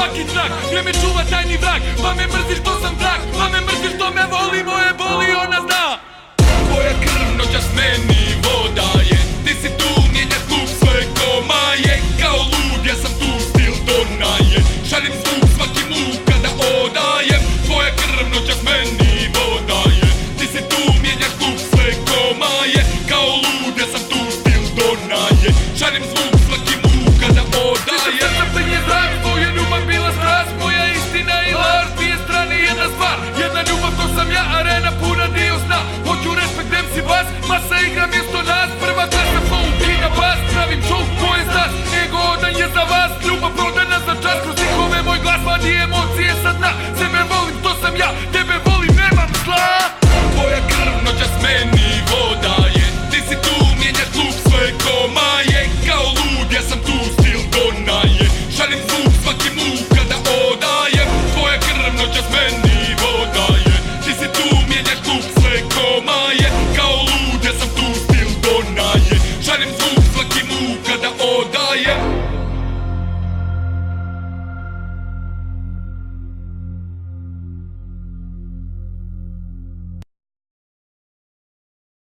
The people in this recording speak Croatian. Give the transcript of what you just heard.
svaki trak, gdje me čuva tajni vrag. Pa me mrziš što sam vrag, pa me mrziš što me voli, moje boli ona zna. Tvoja krv noćas meni voda je, ti si tu, mijenja klub sve komaje. Kao lud, ja sam tu, stil donaje, šalim zvuk svaki muk kada odajem. Tvoja krv noćas meni voda je, ti si tu, mijenja klub sve komaje. Kao lud, ja sam tu, stil donaje, šalim zvuk svaki muk kada odajem. Srce je zrak, tvoja ljubav bila strast, moja istina i laž, dvije strane jedna stvar. Jedna ljubav to sam ja, arena puna dio sna. Hoću respekt, MC bas, masa igra mjesto nas. Prva klasa flow, knjiga bas, pravim show, tvoje znas. Ego odan je za vas, ljubav prodana za čas. Kroz njihove moj glas, vadi emocije sa dna.